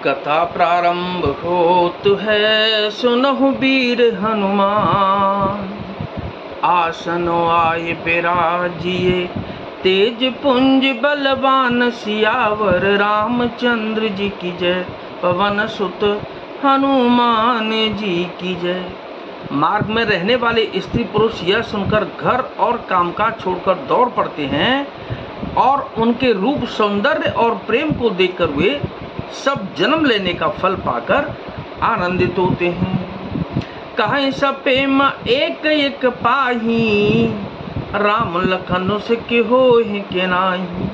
कथा प्रारंभ होत है, सुनहु वीर हनुमान। आसन आए बिराजिए, तेज पुंज बलवान। सियावर रामचंद्र जी की जय, पवन सुत हनुमान जी की जय। मार्ग में रहने वाले स्त्री पुरुष यह सुनकर घर और कामकाज छोड़कर दौड़ पड़ते हैं और उनके रूप सौंदर्य और प्रेम को देखकर वे सब जन्म लेने का फल पाकर आनंदित होते हैं। कहीं सब प्रेम एक एक पाही, राम लखन से के होहि के नाही।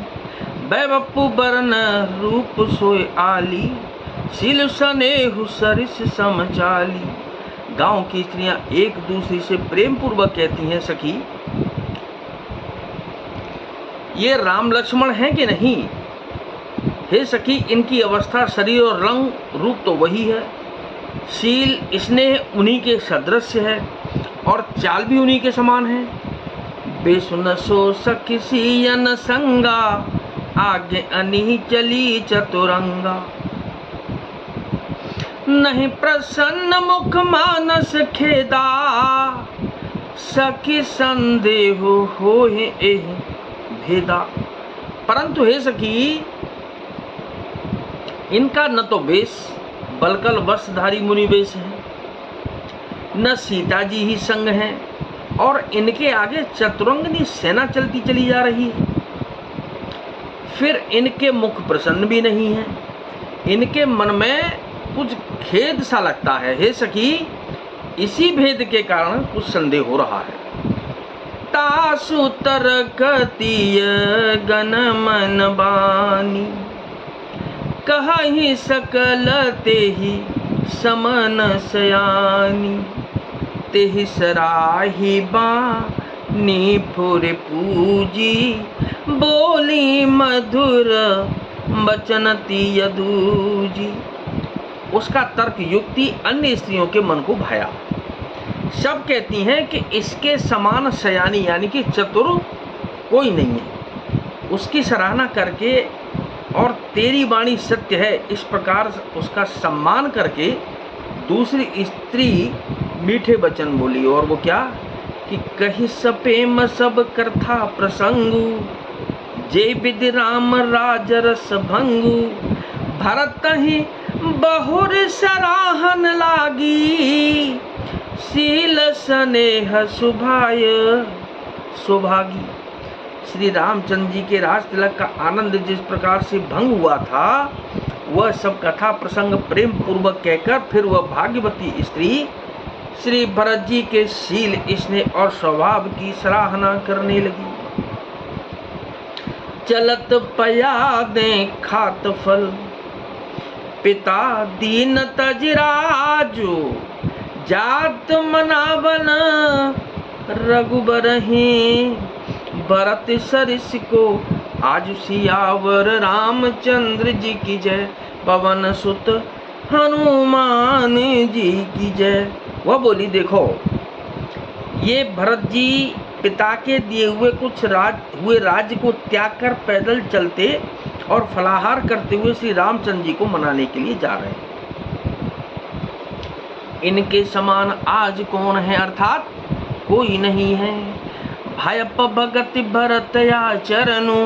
बैबप्पू बरन रूप सोय आली, शील स्नेहु सरिस समचाली। गांव की स्त्रियां एक दूसरे से प्रेम पूर्वक कहती हैं, सखी ये राम लक्ष्मण हैं कि नहीं? हे सखी, इनकी अवस्था, शरीर और रंग रूप तो वही है। शील स्नेह उन्हीं के सदृश है और चाल भी उन्हीं के समान है। बेसुन सो सखी सियन संगा, आगे अनी चली चतुरंगा। नहीं प्रसन्न मुख मानस खेदा, सखी संदेह होहि एहि भेदा। परंतु हे सखी, इनका न तो वेश बलकल वस्त्रधारी मुनि वेश है, न सीता जी ही संग है और इनके आगे चतुरंगनी सेना चलती चली जा रही है। फिर इनके मुख प्रसन्न भी नहीं है, इनके मन में कुछ खेद सा लगता है। हे सखी, इसी भेद के कारण कुछ संदेह हो रहा है। तासु तरकतीय गन मन बानी, कहि सकल तेहि समन सयानी। तेहि सराही बानी फुर पूजी, बोली मधुर बचन तिय दूजी। उसका तर्क युक्ति अन्य स्त्रियों के मन को भाया। सब कहती हैं कि इसके समान सयानी यानी कि चतुर कोई नहीं है। उसकी सराहना करके और तेरी वाणी सत्य है, इस प्रकार उसका सम्मान करके दूसरी स्त्री मीठे वचन बोली। और वो क्या कि कहि सपेम सब करथा प्रसंगु, जय विधि राम राज रस भंगु। भरत ही बहुर सराहन लागी, शील स्नेह सुभाय सुभागी। श्री रामचंद्र जी के राज तिलक का आनंद जिस प्रकार से भंग हुआ था, वह सब कथा प्रसंग प्रेम पूर्वक कहकर फिर वह भाग्यवती स्त्री श्री भरत जी के शील स्नेह और स्वभाव की सराहना करने लगी। चलत पया दे खात फल, पिता दीन तजराजो। जात मनावन रघुबर ही, भरत सरिस को आज सियावर रामचंद्र जी की जय, पवन सुत हनुमान जी की जय। वह बोली, देखो ये भरत जी पिता के दिए हुए कुछ राज्य को त्याग कर पैदल चलते और फलाहार करते हुए श्री रामचंद्र जी को मनाने के लिए जा रहे हैं। इनके समान आज कौन है, अर्थात कोई नहीं है। भयप भगत भरत आचरनु,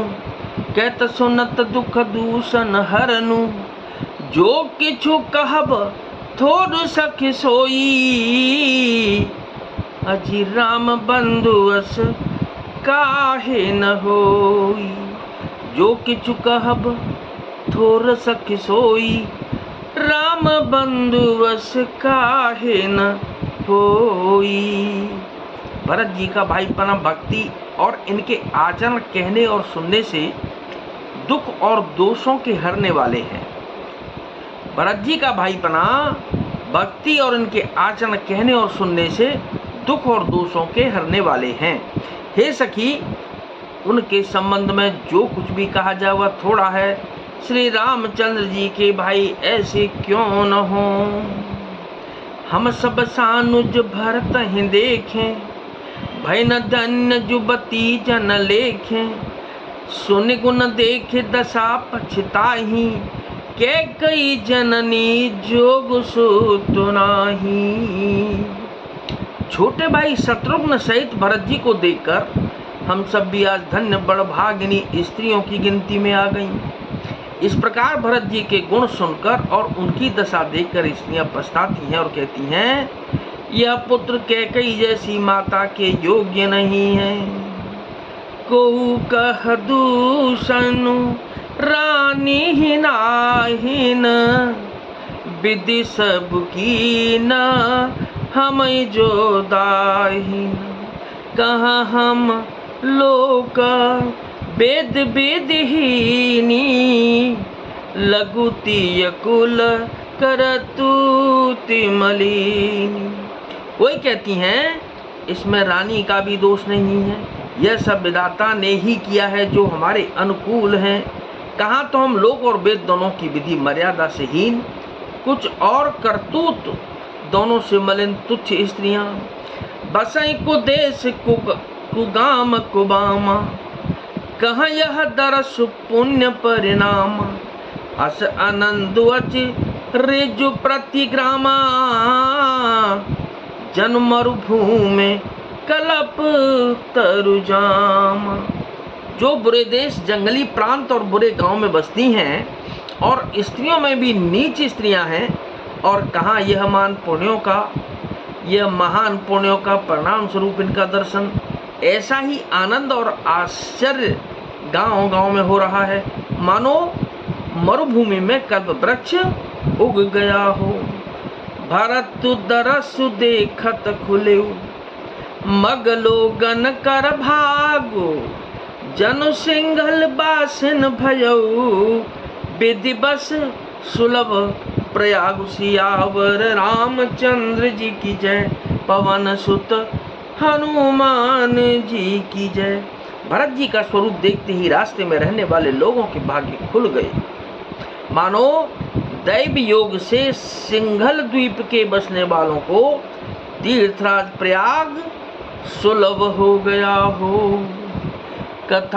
कहत सुनत दुख दूषण हरनु। जो किछु कहब थोड़ सखी सोई, अजी राम बंधु अस काहे न होई। जो किछु कहब थोड़ सखी सोई, राम बंधु अस काहे न होई। भरत जी का भाईपना भक्ति और इनके आचरण कहने और सुनने से दुख और दोषों के हरने वाले हैं। भरत जी का भाईपना भक्ति और इनके आचरण कहने और सुनने से दुख और दोषों के हरने वाले हैं। हे सखी, उनके संबंध में जो कुछ भी कहा जाए वह थोड़ा है। श्री रामचंद्र जी के भाई ऐसे क्यों न हो। हम सब सानुज भरत ही देखें, भय न धन्य जुबती जन लेखें। सुन गुण देखे दशा पछताही, कैकेयी जननी जोग सूत नाही। छोटे भाई शत्रुघ्न सहित भरत जी को देखकर हम सब भी आज धन्य बड़भागिनी स्त्रियों की गिनती में आ गईं। इस प्रकार भरत जी के गुण सुनकर और उनकी दशा देखकर स्त्रियां पछताती हैं और कहती हैं, यह पुत्र कैकेयी जैसी माता के योग्य नहीं है। कोहू कह दूषण रानी ही नाहिन, विधि सब की न हम जो दाहिन। कहाँ हम लोक वेद विधिहीनी, लघुति कुल करतूति मलिनी। कोई कहती हैं इसमें रानी का भी दोष नहीं है, यह सब विधाता ने ही किया है जो हमारे अनुकूल हैं। कहाँ तो हम लोक और वेद दोनों की विधि मर्यादा से हीन, कुछ और करतूत दोनों से मलिन तुच्छ स्त्रियां। बसई कुदेश कुगाम कुबामा, कहाँ यह दरस पुण्य परिणाम। अस आनंद अच ऋजु प्रतिग्रामा, जन मरुभूमि कलप तरुजामा। जो बुरे देश, जंगली प्रांत और बुरे गांव में बसती हैं और स्त्रियों में भी नीच स्त्रियां हैं, और कहाँ यह महान पुण्यों का परिणाम स्वरूप इनका दर्शन। ऐसा ही आनंद और आश्चर्य गांव गांव में हो रहा है, मानो मरुभूमि में कल्प वृक्ष उग गया हो। भरत दरसु देखत खुले, मगलोगन कर भागो। जनु सिंघल बासिन भयऊ, विधि बस सुलभ प्रयाग। सियावर रामचंद्र जी की जय, पवन सुत हनुमान जी की जय। भरत जी का स्वरूप देखते ही रास्ते में रहने वाले लोगों के भाग्य खुल गए, मानो दैव योग से सिंघल द्वीप के बसने वालों को तीर्थराज प्रयाग सुलभ हो गया हो। कथा